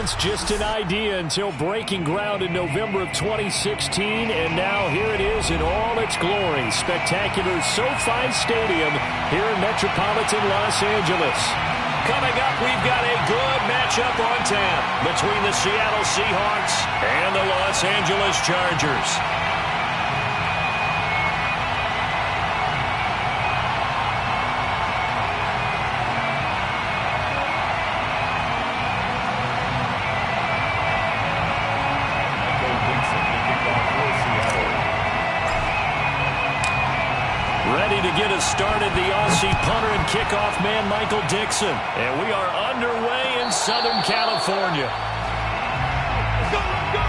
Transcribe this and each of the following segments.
once just an idea until breaking ground in November of 2016, and now here it is in all its glory. Spectacular SoFi Stadium here in metropolitan Los Angeles. Coming up, we've got a good matchup on tap between the Seattle Seahawks and the Los Angeles Chargers. Ready to get us started, the Aussie punter and kickoff man, Michael Dixon. And we are underway in Southern California. Let's go, let's go!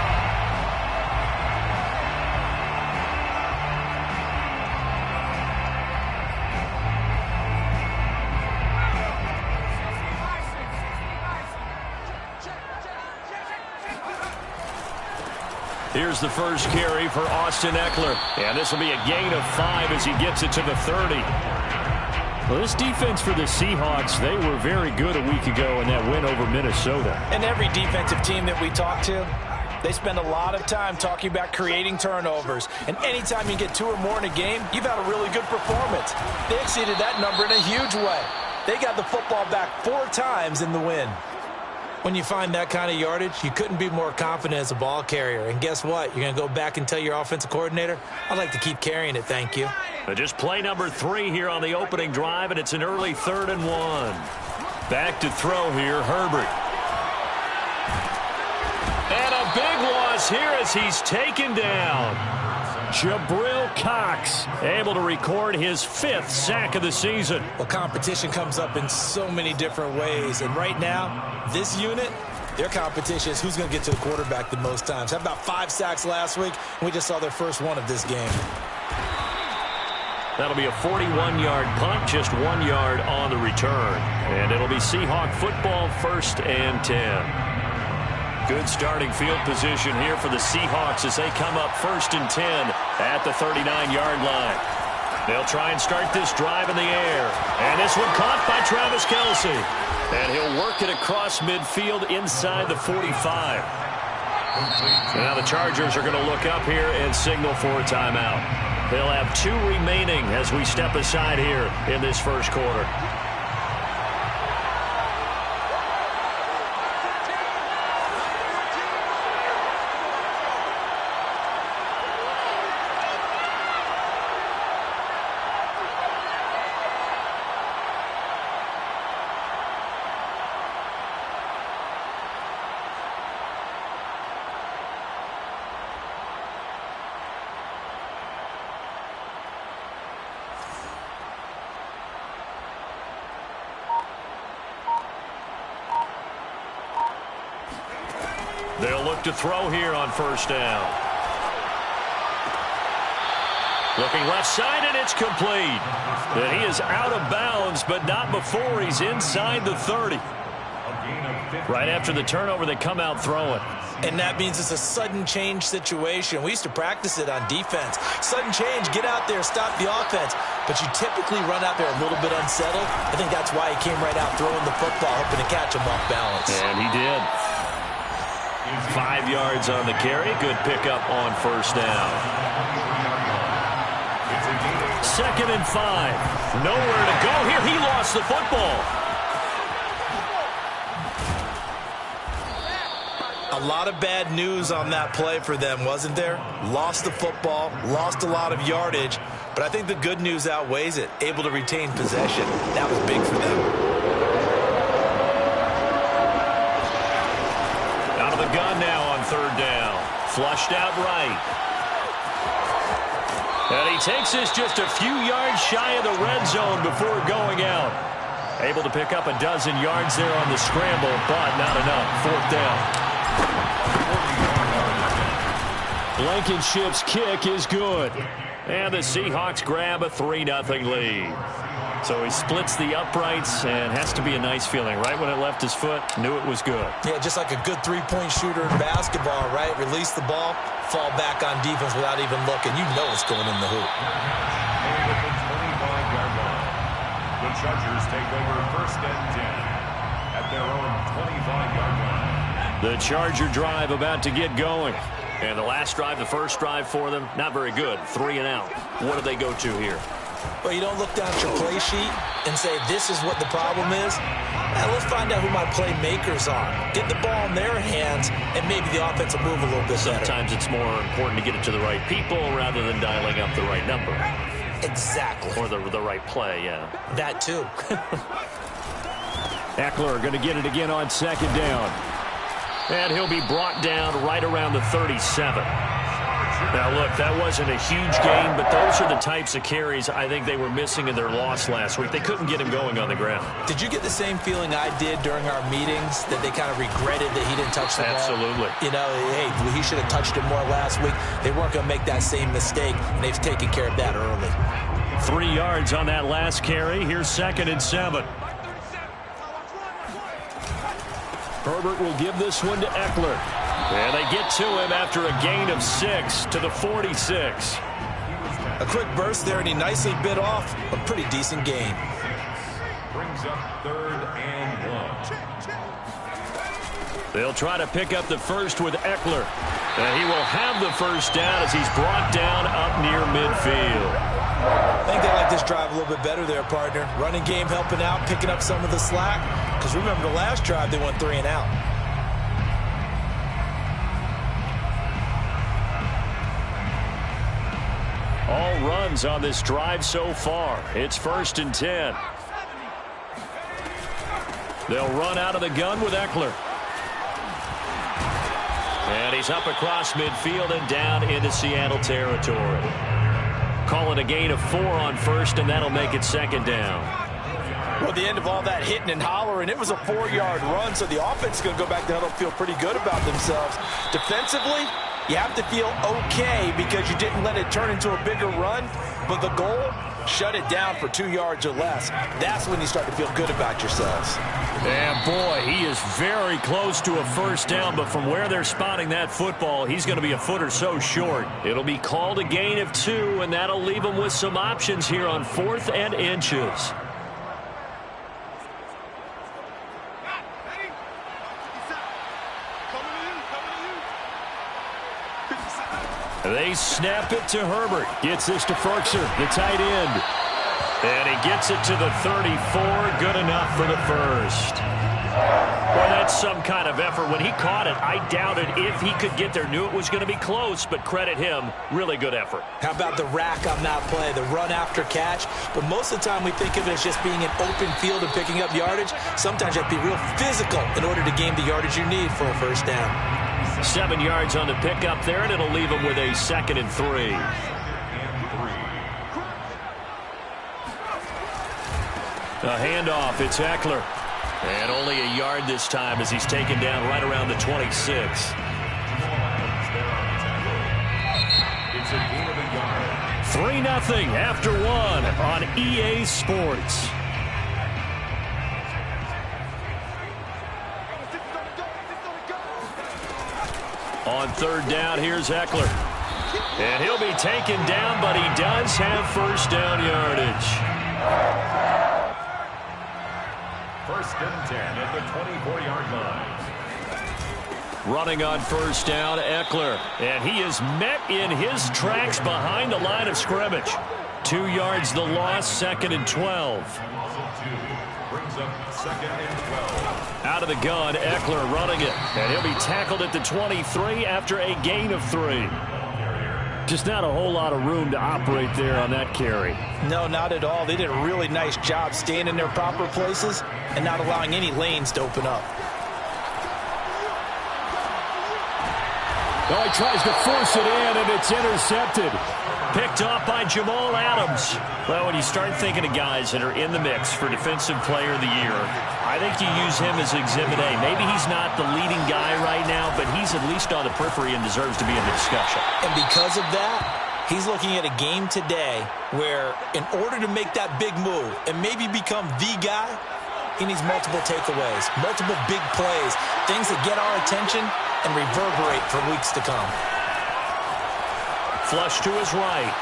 Here's the first carry for Austin Eckler. And this will be a gain of 5 as he gets it to the 30. Well, this defense for the Seahawks, they were very good a week ago in that win over Minnesota. And every defensive team that we talk to, they spend a lot of time talking about creating turnovers. And anytime you get 2 or more in a game, you've had a really good performance. They exceeded that number in a huge way. They got the football back 4 times in the win. When you find that kind of yardage, you couldn't be more confident as a ball carrier. And guess what? You're going to go back and tell your offensive coordinator, I'd like to keep carrying it, thank you. Just play number 3 here on the opening drive, and it's an early 3rd and 1. Back to throw here, Herbert. And a big loss here as he's taken down. Jabril Cox able to record his 5th sack of the season. Well, competition comes up in so many different ways. And right now, this unit, their competition is who's going to get to the quarterback the most times. Had about 5 sacks last week, and we just saw their first one of this game. That'll be a 41-yard punt, just 1 yard on the return. And it'll be Seahawk football, 1st and 10. Good starting field position here for the Seahawks as they come up 1st and 10 at the 39-yard line. They'll try and start this drive in the air. And this one caught by Travis Kelce. And he'll work it across midfield inside the 45. Now the Chargers are going to look up here and signal for a timeout. They'll have 2 remaining as we step aside here in this first quarter. They'll look to throw here on 1st down. Looking left side, and it's complete. And he is out of bounds, but not before he's inside the 30. Right after the turnover, they come out throwing. And that means it's a sudden change situation. We used to practice it on defense. Sudden change, get out there, stop the offense. But you typically run out there a little bit unsettled. I think that's why he came right out throwing the football, hoping to catch him off balance. And he did. 5 yards on the carry. Good pickup on 1st down. 2nd and 5. Nowhere to go here. He lost the football. A lot of bad news on that play for them, wasn't there? Lost the football, lost a lot of yardage, but I think the good news outweighs it. Able to retain possession. That was big for them. Out of the gun now on 3rd down. Flushed out right. And he takes this just a few yards shy of the red zone before going out. Able to pick up a dozen yards there on the scramble, but not enough. 4th down. Blankenship's kick is good. And the Seahawks grab a 3-0 lead. So he splits the uprights and has to be a nice feeling. Right when it left his foot, knew it was good. Yeah, just like a good 3-point shooter in basketball, right? Release the ball, fall back on defense without even looking. You know it's going in the hoop. At the 25-yard line, the Chargers take over 1st and 10 at their own 25-yard line. The Charger drive about to get going. And the last drive, the first drive for them, not very good. 3 and out. What do they go to here? Well, you don't look down at your play sheet and say, this is what the problem is. Let's find out who my playmakers are. Get the ball in their hands, and maybe the offense will move a little bit better. Sometimes it's more important to get it to the right people rather than dialing up the right number. Exactly. Or the right play, yeah. That too. Eckler going to get it again on second down. And he'll be brought down right around the 37. Now, look, that wasn't a huge gain, but those are the types of carries I think they were missing in their loss last week. They couldn't get him going on the ground. Did you get the same feeling I did during our meetings, that they kind of regretted that he didn't touch the ball? Absolutely. You know, hey, he should have touched it more last week. They weren't going to make that same mistake, and they've taken care of that early. 3 yards on that last carry. Here's 2nd and 7. Herbert will give this one to Eckler. And they get to him after a gain of 6 to the 46. A quick burst there, and he nicely bit off a pretty decent gain. Brings up 3rd and 1. They'll try to pick up the first with Eckler. And he will have the first down as he's brought down up near midfield. I think they like this drive a little bit better there, partner. Running game helping out, picking up some of the slack. Because remember, the last drive, they went 3 and out. All runs on this drive so far. It's 1st and 10. They'll run out of the gun with Eckler. And he's up across midfield and down into Seattle territory. Call it a gain of 4 on first, and that'll make it 2nd down. Well, the end of all that hitting and hollering, it was a 4-yard run, so the offense is going to go back there and feel pretty good about themselves. Defensively, you have to feel okay because you didn't let it turn into a bigger run, but the goal, shut it down for 2 yards or less. That's when you start to feel good about yourselves. And boy, he is very close to a first down, but from where they're spotting that football, he's going to be a foot or so short. It'll be called a gain of 2, and that'll leave him with some options here on 4th and inches. They snap it to Herbert. Gets this to Ferkser, the tight end. And he gets it to the 34. Good enough for the first. Well, that's some kind of effort. When he caught it, I doubted if he could get there. Knew it was going to be close, but credit him. Really good effort. How about the rack on that play, the run after catch? But most of the time we think of it as just being an open field and picking up yardage. Sometimes you have to be real physical in order to gain the yardage you need for a first down. 7 yards on the pickup there, and it'll leave him with a 2nd and 3. A handoff, it's Eckler. And only a yard this time as he's taken down right around the 26. It's a gain of a yard. 3-0 after 1 on EA Sports. On 3rd down, here's Eckler. And he'll be taken down, but he does have first down yardage. 1st and 10 at the 24-yard line. Running on first down, Eckler. And he is met in his tracks behind the line of scrimmage. 2 yards the loss, 2nd and 12. Brings up 2nd and 12. Out of the gun, Eckler running it. And he'll be tackled at the 23 after a gain of 3. Just not a whole lot of room to operate there on that carry. No, not at all. They did a really nice job staying in their proper places and not allowing any lanes to open up. Oh, he tries to force it in, and it's intercepted. Picked off by Jamal Adams. Well, when you start thinking of guys that are in the mix for Defensive Player of the Year, I think you use him as Exhibit A. Maybe he's not the leading guy right now, but he's at least on the periphery and deserves to be in the discussion. And because of that, he's looking at a game today where in order to make that big move and maybe become the guy, he needs multiple takeaways, multiple big plays, things that get our attention and reverberate for weeks to come. Flush to his right.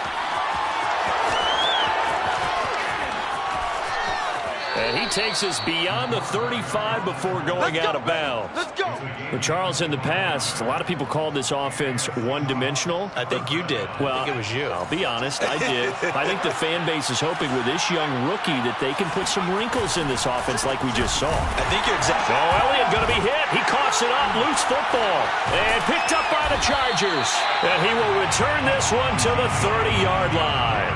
And he takes us beyond the 35 before going out of bounds. Let's go! go. Well, Charles, in the past, a lot of people called this offense one-dimensional. I think you did. Well, I think it was you. I'll be honest, I did. I think the fan base is hoping with this young rookie that they can put some wrinkles in this offense like we just saw. I think you're exactly. Oh, Elliott going to be hit. He coughs it up, loose football, and picked up by the Chargers. And he will return this one to the 30-yard line.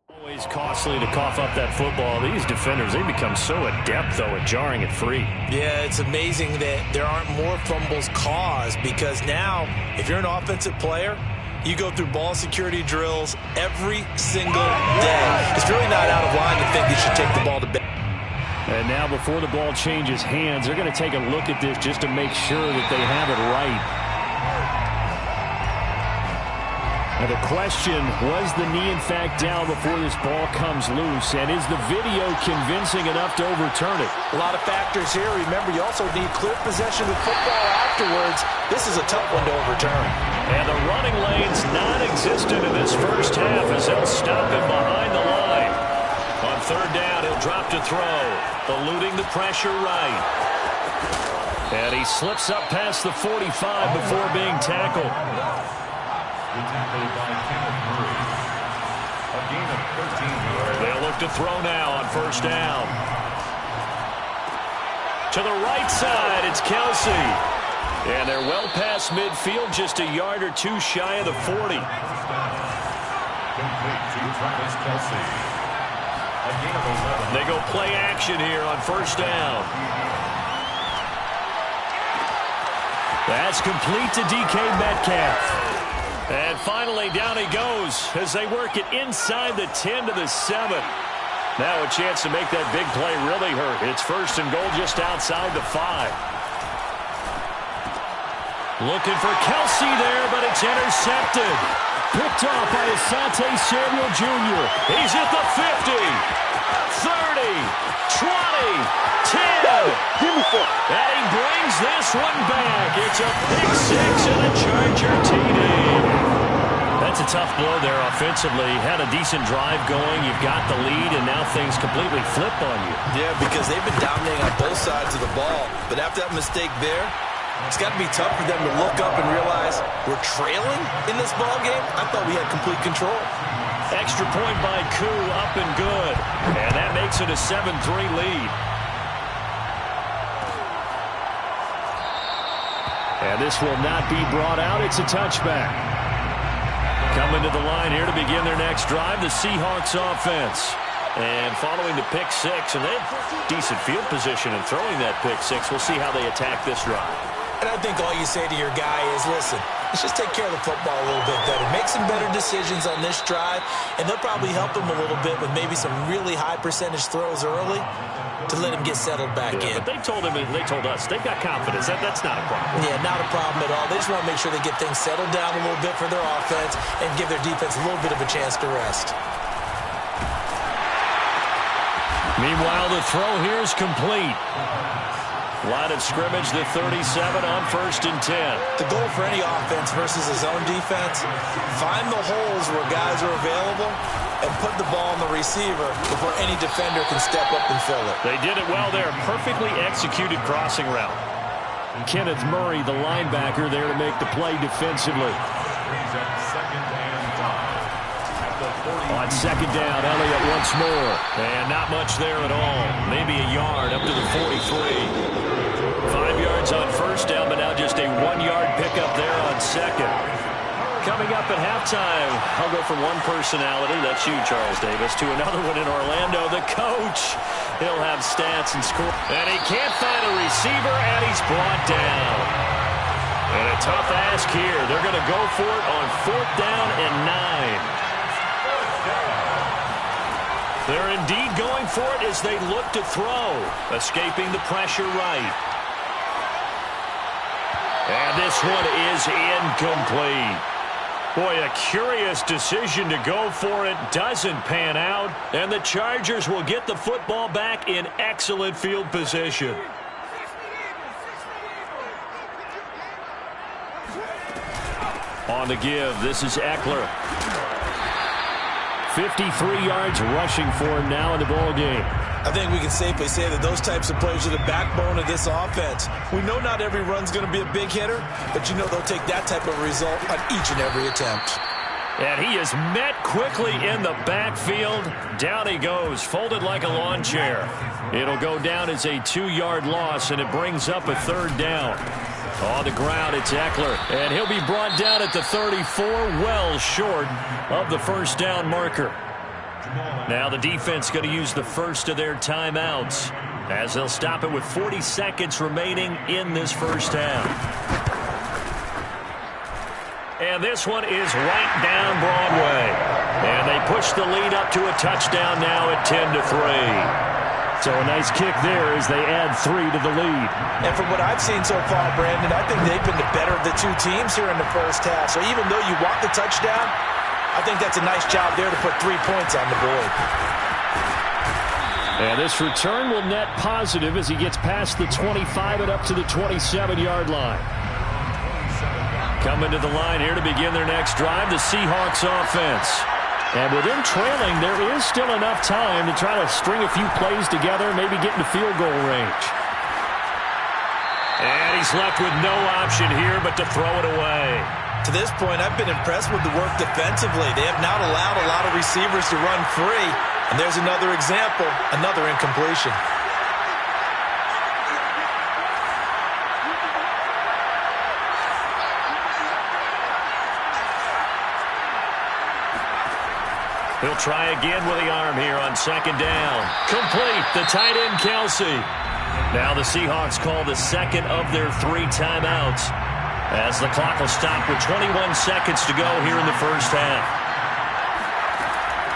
Always costly to cough up that football. These defenders, they become so adept, though, at jarring it free. Yeah, it's amazing that there aren't more fumbles caused, because now, if you're an offensive player, you go through ball security drills every single day. It's really not out of line to think you should take the ball to bed. And now, before the ball changes hands, they're going to take a look at this just to make sure that they have it right. Now the question, was the knee in fact down before this ball comes loose? And is the video convincing enough to overturn it? A lot of factors here. Remember, you also need clear possession of football afterwards. This is a tough one to overturn. And the running lane's non-existent in this first half as they'll stop him behind the line. On third down, he'll drop to throw, eluding the pressure right. And he slips up past the 45 before being tackled. The tackle by Camara. A gain of 13 yards. They'll look to throw now on first down. To the right side, it's Kelsey. And they're well past midfield, just a yard or two shy of the 40. Complete to Travis Kelsey. A gain of 11. They go play action here on first down. That's complete to DK Metcalf. And finally, down he goes as they work it inside the 10 to the 7. Now a chance to make that big play really hurt. It's first and goal just outside the 5. Looking for Kelsey there, but it's intercepted. Picked off by Asante Samuel Jr. He's at the 50, 30, 20, 10. And he brings this one back. It's a pick six and a Charger TD. That's a tough blow there offensively. Had a decent drive going. You've got the lead, and now things completely flip on you. Yeah, because they've been dominating on both sides of the ball. But after that mistake there, it's got to be tough for them to look up and realize we're trailing in this ball game. I thought we had complete control. Extra point by Koo, up and good. And that makes it a 7-3 lead. And this will not be brought out. It's a touchback. Coming to the line here to begin their next drive, the Seahawks offense. And following the pick six, and they have decent field position in throwing that pick six. We'll see how they attack this drive. And I think all you say to your guy is, listen, let's just take care of the football a little bit better. Make some better decisions on this drive, and they'll probably help him a little bit with maybe some really high percentage throws early to let him get settled back in. But they told him, they told us, they've got confidence. That's not a problem. Yeah, not a problem at all. They just want to make sure they get things settled down a little bit for their offense and give their defense a little bit of a chance to rest. Meanwhile, the throw here is complete. Line of scrimmage, the 37 on first and 10. The goal for any offense versus a zone defense, find the holes where guys are available and put the ball on the receiver before any defender can step up and fill it. They did it well there. Perfectly executed crossing route. Kenneth Murray, the linebacker, there to make the play defensively. Brings up second and 5. At the 40. On second down, Elliott once more. And not much there at all. Maybe a yard up to the 43. 5 yards on first down, but now just a 1-yard pickup there on second. Coming up at halftime, I'll go from one personality, that's you, Charles Davis, to another one in Orlando, the coach. He'll have stats and score. And he can't find a receiver, and he's brought down. And a tough ask here. They're going to go for it on fourth down and 9. They're indeed going for it as they look to throw, escaping the pressure right. And this one is incomplete. Boy, a curious decision to go for it. Doesn't pan out. And the Chargers will get the football back in excellent field position. On the give, this is Eckler. 53 yards rushing for him now in the ball game. I think we can safely say that those types of players are the backbone of this offense. We know not every run's going to be a big hitter, but you know they'll take that type of result on each and every attempt. And he is met quickly in the backfield. Down he goes, folded like a lawn chair. It'll go down as a 2-yard loss, and it brings up a 3rd down. On the ground, it's Eckler, and he'll be brought down at the 34, well short of the 1st down marker. Now the defense going to use the first of their timeouts as they'll stop it with 40 seconds remaining in this 1st half. And this one is right down Broadway. And they push the lead up to a touchdown now at 10-3. So a nice kick there as they add 3 to the lead. And from what I've seen so far, Brandon, I think they've been the better of the two teams here in the 1st half. So even though you want the touchdown, I think that's a nice job there to put 3 points on the board. And this return will net positive as he gets past the 25 and up to the 27-yard line. Coming to the line here to begin their next drive, the Seahawks offense. And with them trailing, there is still enough time to try to string a few plays together, maybe get into field goal range. And he's left with no option here but to throw it away. To this point, I've been impressed with the work defensively. They have not allowed a lot of receivers to run free. And there's another example, another incompletion. He'll try again with the arm here on 2nd down. Complete, the tight end Kelsey. Now the Seahawks call the 2nd of their 3 timeouts as the clock will stop with 21 seconds to go here in the 1st half.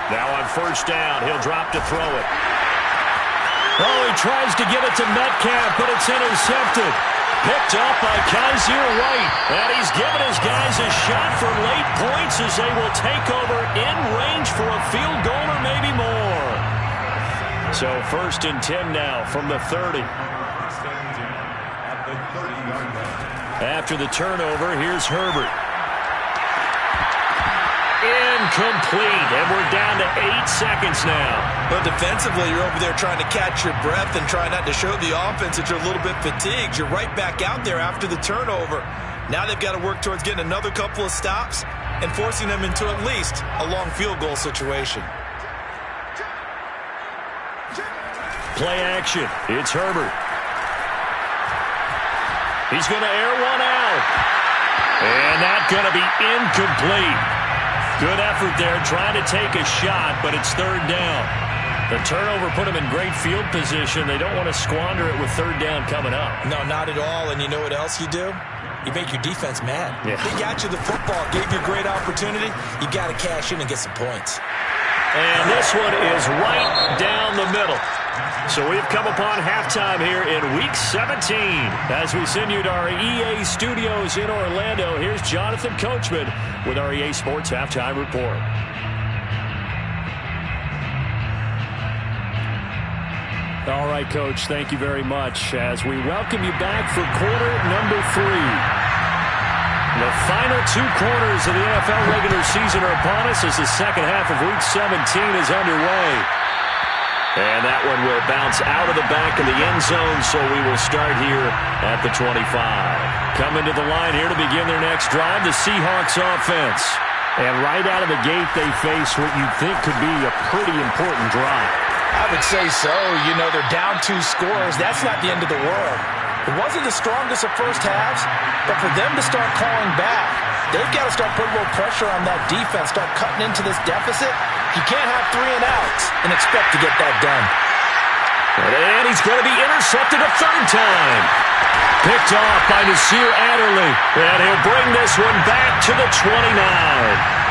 Now on 1st down, he'll drop to throw it. Oh, he tries to get it to Metcalf, but it's intercepted. Picked up by Kaiser White. And he's given his guys a shot for late points as they will take over in range for a field goal or maybe more. So 1st and 10 now from the 30. After the turnover, here's Herbert. Incomplete, and we're down to 8 seconds now. But defensively, you're over there trying to catch your breath and try not to show the offense that you're a little bit fatigued. You're right back out there after the turnover. Now they've got to work towards getting another couple of stops and forcing them into at least a long field goal situation. Play action. It's Herbert. He's going to air one out. And that's going to be incomplete. Good effort there, trying to take a shot, but it's 3rd down. The turnover put them in great field position. They don't want to squander it with 3rd down coming up. No, not at all. And you know what else you do? You make your defense mad. Yeah. They got you the football, gave you a great opportunity. You got to cash in and get some points. And this one is right down the middle. So we've come upon halftime here in Week 17. As we send you to our EA studios in Orlando, here's Jonathan Coachman with our EA Sports Halftime Report. All right, Coach, thank you very much as we welcome you back for quarter number 3. The final 2 quarters of the NFL regular season are upon us as the 2nd half of Week 17 is underway. And that one will bounce out of the back of the end zone, so we will start here at the 25. Coming to the line here to begin their next drive, the Seahawks offense. And right out of the gate, they face what you'd think could be a pretty important drive. I would say so. You know, they're down 2 scores. That's not the end of the world. It wasn't the strongest of first halves, but for them to start clawing back, they've got to start putting more pressure on that defense, start cutting into this deficit. You can't have 3 and outs and expect to get that done. And he's going to be intercepted a 3rd time. Picked off by Nasir Adderley. And he'll bring this one back to the 29.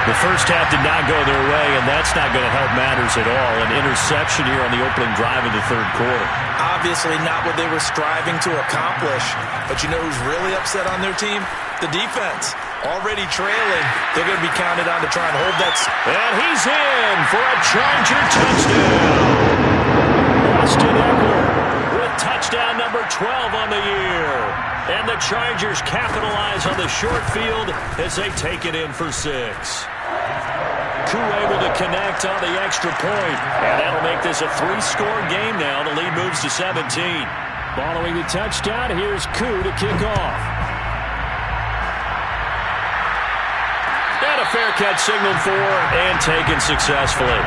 The first half did not go their way, and that's not going to help matters at all. An interception here on the opening drive of the 3rd quarter. Obviously not what they were striving to accomplish. But you know who's really upset on their team? The defense. Already trailing. They're going to be counted on to try and hold that. And he's in for a Charger touchdown. Austin Eckler with touchdown number 12 on the year. And the Chargers capitalize on the short field as they take it in for 6. Koo able to connect on the extra point. And that'll make this a 3-score game now. The lead moves to 17. Following the touchdown, here's Koo to kick off. And a fair catch signaled for and taken successfully.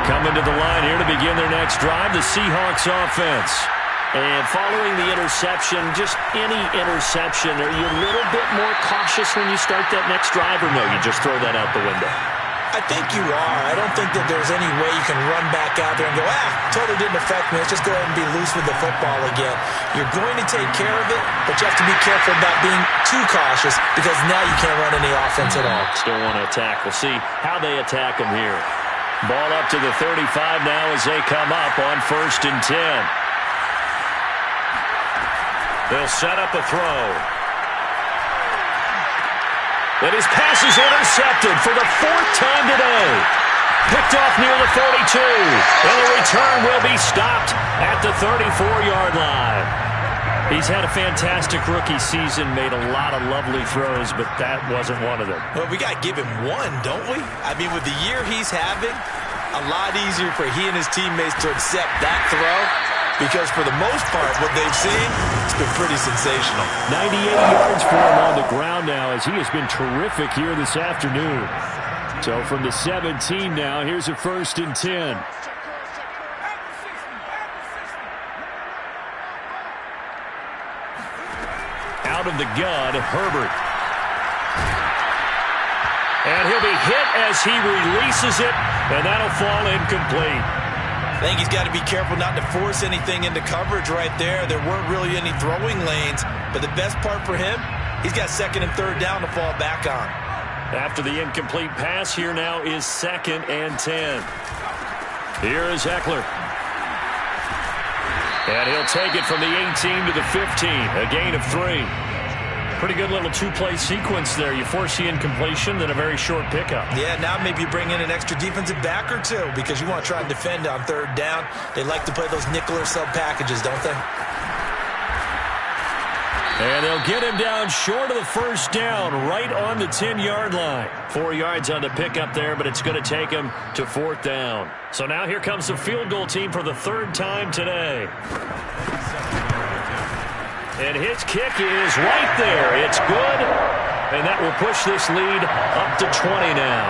Coming to the line here to begin their next drive, the Seahawks offense. And following the interception, just any interception, are you a little bit more cautious when you start that next drive, or no, you just throw that out the window? I think you are. I don't think that there's any way you can run back out there and go, totally didn't affect me. Let's just go ahead and be loose with the football again. You're going to take care of it, but you have to be careful about being too cautious because now you can't run any offense at all. Still want to attack. We'll see how they attack them here. Ball up to the 35 now as they come up on 1st and 10. They'll set up a throw. And his pass is intercepted for the 4th time today. Picked off near the 42. And the return will be stopped at the 34-yard line. He's had a fantastic rookie season, made a lot of lovely throws, but that wasn't one of them. Well, we got to give him one, don't we? I mean, with the year he's having, a lot easier for he and his teammates to accept that throw. Because for the most part, what they've seen, it's been pretty sensational. 98 yards for him on the ground now as he has been terrific here this afternoon. So from the 17 now, here's a 1st and 10. Out of the gun, Herbert. And he'll be hit as he releases it, and that'll fall incomplete. I think he's got to be careful not to force anything into coverage right there. There weren't really any throwing lanes, but the best part for him, he's got 2nd and 3rd down to fall back on. After the incomplete pass, here now is 2nd and 10. Here is Eckler. And he'll take it from the 18 to the 15, a gain of 3. Pretty good little 2-play sequence there. You force the incompletion, then a very short pickup. Yeah, now maybe you bring in an extra defensive back or two because you want to try and defend on 3rd down. They like to play those nickel or sub packages, don't they? And they'll get him down short of the 1st down, right on the 10-yard line. 4 yards on the pickup there, but it's going to take him to 4th down. So now here comes the field goal team for the 3rd time today. And his kick is right there. It's good. And that will push this lead up to 20 now.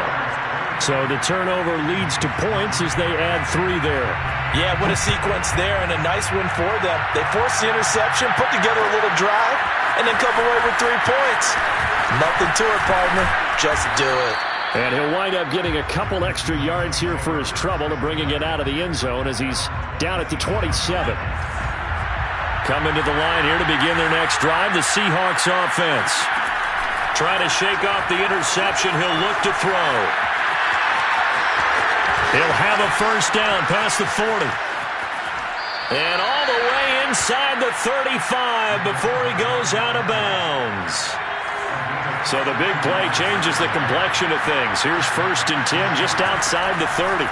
So the turnover leads to points as they add 3 there. Yeah, what a sequence there and a nice one for them. They forced the interception, put together a little drive, and then come away with 3 points. Nothing to it, partner. Just do it. And he'll wind up getting a couple extra yards here for his trouble to bringing it out of the end zone as he's down at the 27. Coming to the line here to begin their next drive, the Seahawks offense. Trying to shake off the interception. He'll look to throw. He'll have a 1st down past the 40. And all the way inside the 35 before he goes out of bounds. So the big play changes the complexion of things. Here's 1st and 10 just outside the 30.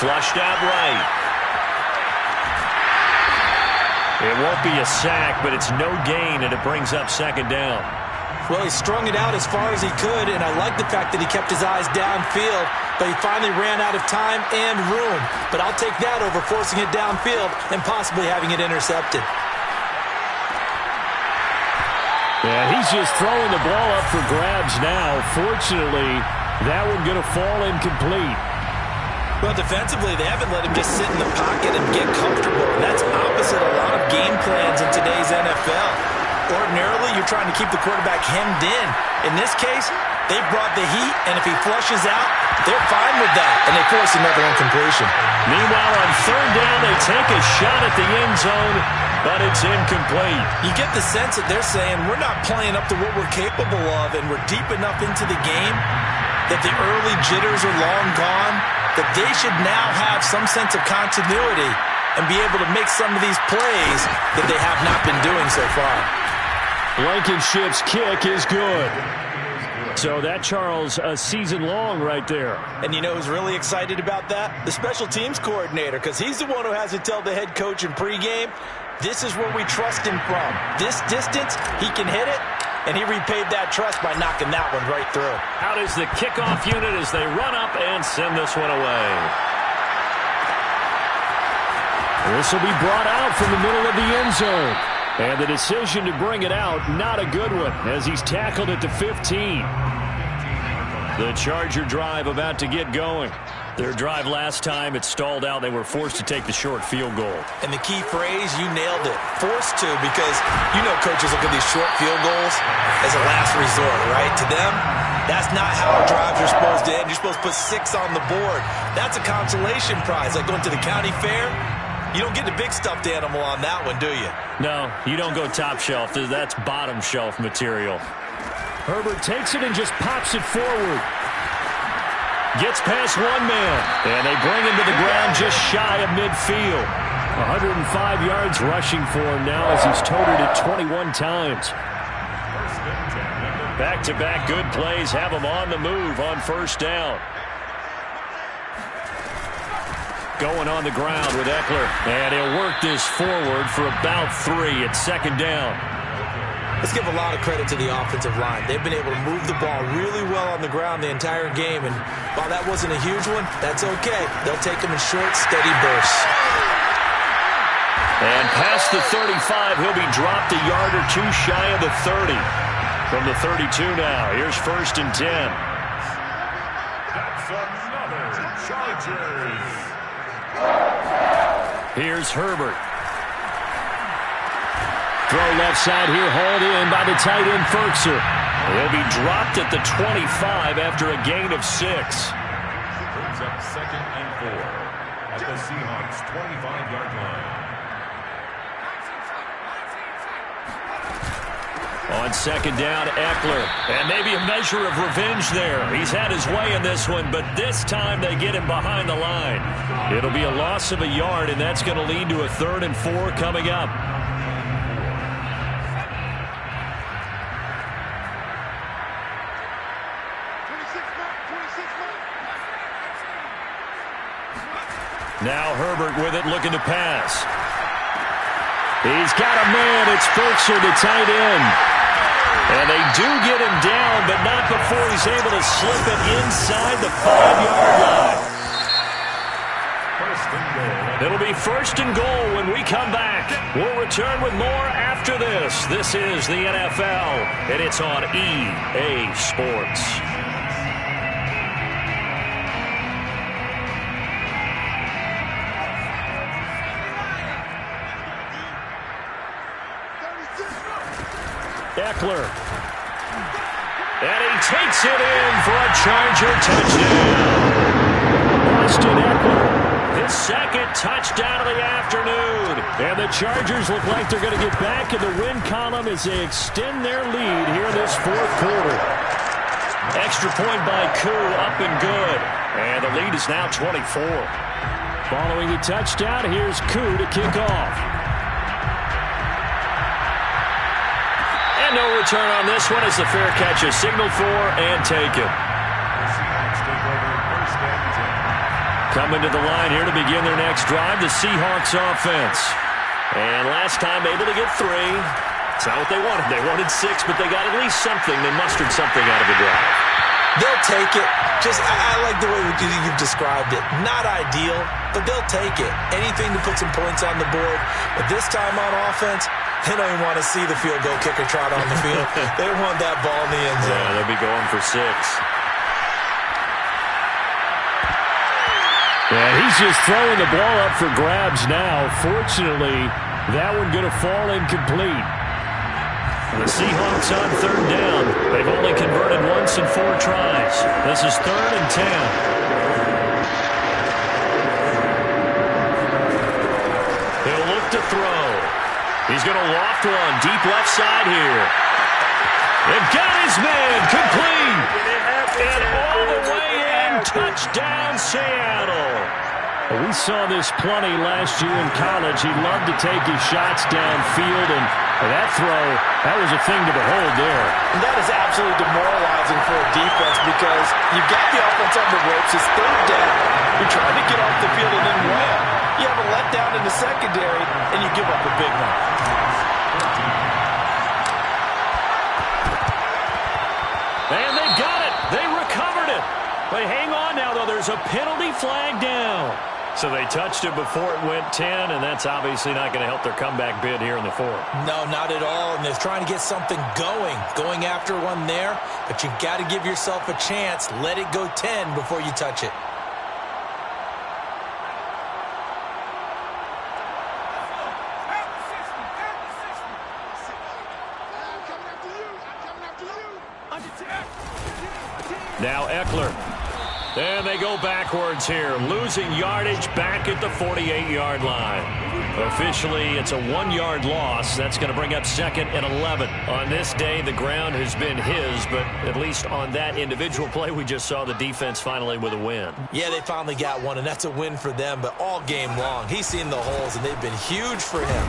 Flushed out right. It won't be a sack, but it's no gain, and it brings up 2nd down. Well, he strung it out as far as he could, and I like the fact that he kept his eyes downfield, but he finally ran out of time and room. But I'll take that over forcing it downfield and possibly having it intercepted. Yeah, he's just throwing the ball up for grabs now. Fortunately, that one going to fall incomplete. Well, defensively, they haven't let him just sit in the pocket and get comfortable. And that's opposite a lot of game plans in today's NFL. Ordinarily, you're trying to keep the quarterback hemmed in. In this case, they brought the heat, and if he flushes out, they're fine with that, and they force another incompletion. Meanwhile, on 3rd down, they take a shot at the end zone, but it's incomplete. You get the sense that they're saying, we're not playing up to what we're capable of, and we're deep enough into the game that the early jitters are long gone, that they should now have some sense of continuity and be able to make some of these plays that they have not been doing so far. Blankenship's kick is good. So that, Charles, a season long right there. And you know who's really excited about that? The special teams coordinator, because he's the one who has to tell the head coach in pregame, This is where we trust him from. This distance, he can hit it, and he repaid that trust by knocking that one right through. Out is the kickoff unit as they run up and send this one away. This will be brought out from the middle of the end zone. And the decision to bring it out, not a good one, as he's tackled at the 15. The Charger drive about to get going. Their drive last time, it stalled out. They were forced to take the short field goal. And the key phrase, you nailed it. Forced to, because you know coaches look at these short field goals as a last resort, right? To them, that's not how drives are supposed to end. You're supposed to put 6 on the board. That's a consolation prize, like going to the county fair. You don't get the big stuffed animal on that one, do you? No, you don't go top shelf. That's bottom shelf material. Herbert takes it and just pops it forward. Gets past one man, and they bring him to the ground just shy of midfield. 105 yards rushing for him now as he's toted it 21 times. Back-to-back good plays have him on the move on first down. Going on the ground with Eckler, and he'll work this forward for about 3 at second down. Let's give a lot of credit to the offensive line. They've been able to move the ball really well on the ground the entire game, and while that wasn't a huge one, that's okay. They'll take them in short, steady bursts. And past the 35, he'll be dropped a yard or 2 shy of the 30. From the 32 now, here's first and 10. That's another Chargers. Here's Herbert. Throw left side here, hauled in by the tight end, Ferkser. He'll be dropped at the 25 after a gain of 6. Brings up second and 4 at the Seahawks' 25-yard line. On second down, Eckler. And maybe a measure of revenge there. He's had his way in this one, but this time they get him behind the line. It'll be a loss of a yard, and that's going to lead to a 3rd and 4 coming up. Now Herbert with it, looking to pass. He's got a man. It's Ferkser, the tight end. And they do get him down, but not before he's able to slip it inside the 5-yard line. It'll be first and goal when we come back. We'll return with more after this. This is the NFL, and it's on EA Sports. Eckler. And he takes it in for a Charger touchdown. Austin Eckler. His second touchdown of the afternoon. And the Chargers look like they're going to get back in the win column as they extend their lead here this 4th quarter. Extra point by Koo, up and good. And the lead is now 24. Following the touchdown, here's Koo to kick off. No return on this one as the fair catch is signaled for and taken. Coming to the line here to begin their next drive, the Seahawks offense. And last time able to get 3. It's not what they wanted. They wanted 6, but they got at least something. They mustered something out of the drive. They'll take it. I like the way you've described it. Not ideal, but they'll take it. Anything to put some points on the board. But this time on offense, they don't even want to see the field goal kicker trot on the field. They want that ball in the end zone. Yeah, they'll be going for 6. And he's just throwing the ball up for grabs now. Fortunately, that one going to fall incomplete. The Seahawks on 3rd down. They've only converted once in 4 tries. This is 3rd and 10. He'll look to throw. He's going to loft one deep left side here. They've got his man complete. And all the way in. Touchdown, Seattle. We saw this plenty last year in college. He loved to take his shots downfield, and that throw, that was a thing to behold there. And that is absolutely demoralizing for a defense because you've got the offense on the ropes. It's 3rd down. You're trying to get off the field and then run. You have a letdown in the secondary, and you give up a big one. And they've got it. They recovered it. They hang on now, though. There's a penalty flag down. So they touched it before it went 10, and that's obviously not going to help their comeback bid here in the fourth. No, not at all, and they're trying to get something going after one there, but you've got to give yourself a chance. Let it go 10 before you touch it. Now Eckler. And they go backwards here, losing yardage back at the 48-yard line. Officially, it's a 1-yard loss. That's going to bring up second and 11. On this day, the ground has been his, but at least on that individual play, we just saw the defense finally with a win. Yeah, they finally got one, and that's a win for them, but all game long, he's seen the holes, and they've been huge for him.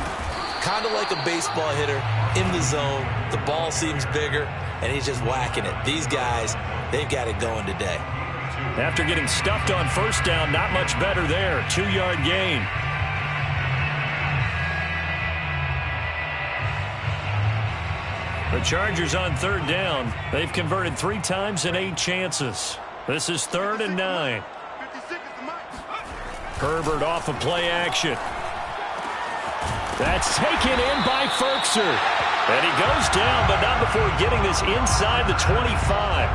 Kind of like a baseball hitter in the zone. The ball seems bigger, and he's just whacking it. These guys, they've got it going today. After getting stuffed on first down, not much better there. 2-yard gain. The Chargers on third down. They've converted 3 times in 8 chances. This is 3rd and 9. Herbert off of play action. That's taken in by Ferkser. And he goes down, but not before getting this inside the 25.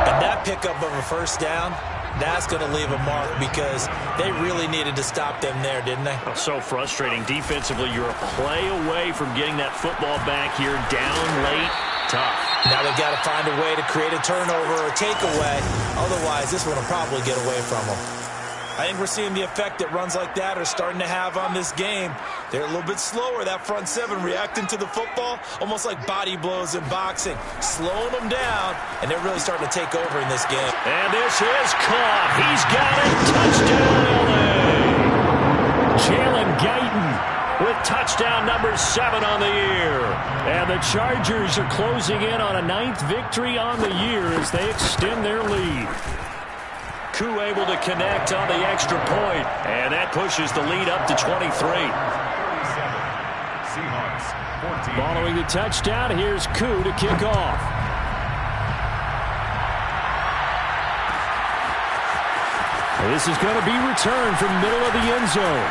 And that pickup of a first down, that's going to leave a mark because they really needed to stop them there, didn't they? Oh, so frustrating. Defensively, you're a play away from getting that football back here down late. Tough. Now they've got to find a way to create a turnover or a takeaway. Otherwise, this one will probably get away from them. I think we're seeing the effect that runs like that are starting to have on this game. They're a little bit slower, that front seven, reacting to the football, almost like body blows in boxing, slowing them down, and they're really starting to take over in this game. And this is caught. He's got it. Touchdown, L.A. Jalen Guyton with touchdown number 7 on the year. And the Chargers are closing in on a 9th victory on the year as they extend their lead. Koo able to connect on the extra point, and that pushes the lead up to 23. Following the touchdown, here's Koo to kick off. This is going to be returned from middle of the end zone.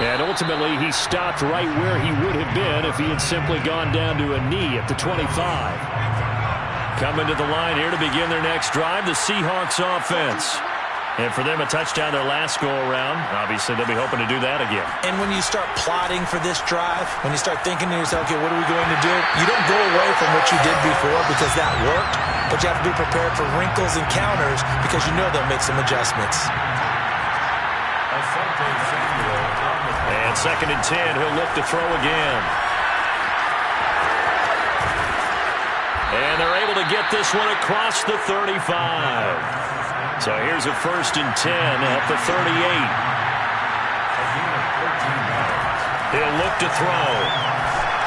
And ultimately, he stopped right where he would have been if he had simply gone down to a knee at the 25. Coming to the line here to begin their next drive, the Seahawks offense. And for them, a touchdown their last go-around. Obviously, they'll be hoping to do that again. And when you start plotting for this drive, when you start thinking to yourself, okay, what are we going to do? You don't go away from what you did before because that worked, but you have to be prepared for wrinkles and counters because you know they'll make some adjustments. And 2nd and 10, he'll look to throw again. And they're able to get this one across the 35. So here's a 1st and 10 at the 38. He'll look to throw.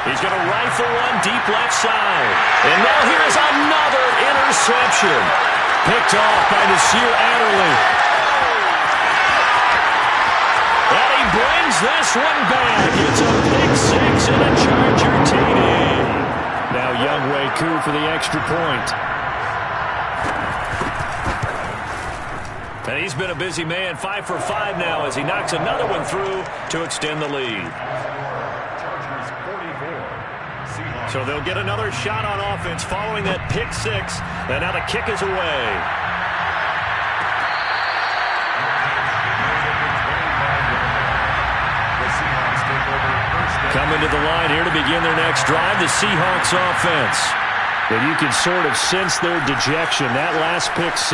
He's going to rifle one deep left side. And now here's another interception. Picked off by Nasir Adderley. And he brings this one back. It's a pick 6 and a Charger TD. Now Younghoe Koo for the extra point. And he's been a busy man, 5 for 5 now as he knocks another one through to extend the lead. So they'll get another shot on offense following that pick 6. And now the kick is away. Coming to the line here to begin their next drive, the Seahawks offense. And you can sort of sense their dejection. That last pick 6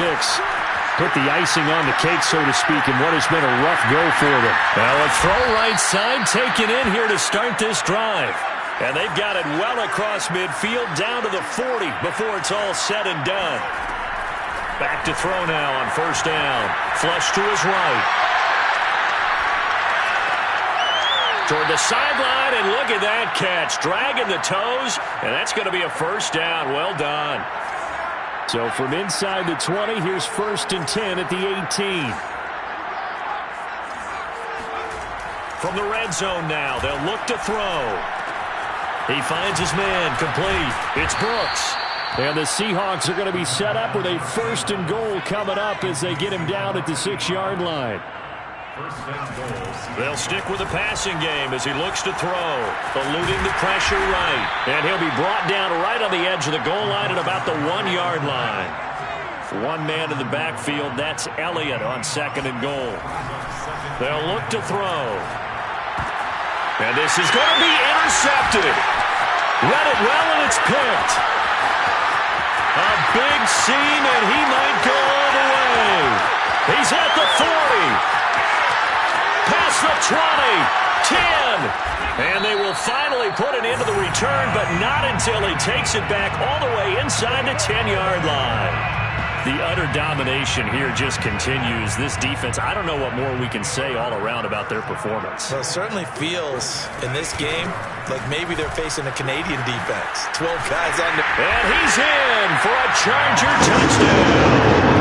put the icing on the cake, so to speak, in what has been a rough go for them. Now a throw right side taken in here to start this drive. And they've got it well across midfield down to the 40 before it's all said and done. Back to throw now on 1st down. Flush to his right. Toward the sideline, and look at that catch. Dragging the toes, and that's going to be a 1st down. Well done. So from inside the 20, here's 1st and 10 at the 18. From the red zone now, they'll look to throw. He finds his man, complete. It's Brooks. And the Seahawks are going to be set up with a 1st and goal coming up as they get him down at the 6-yard line. They'll stick with the passing game as he looks to throw, eluding the pressure right. And he'll be brought down right on the edge of the goal line at about the 1-yard line. One man in the backfield, that's Elliott on 2nd and goal. They'll look to throw. And this is going to be intercepted. Read it well, and it's picked. A big seam, and he might go all the way. He's at the 40. Past the 20, 10, and they will finally put an end to the return, but not until he takes it back all the way inside the 10-yard line. The utter domination here just continues. This defense, I don't know what more we can say all around about their performance. Well, it certainly feels in this game like maybe they're facing a Canadian defense. 12 guys on the... And he's in for a Charger touchdown.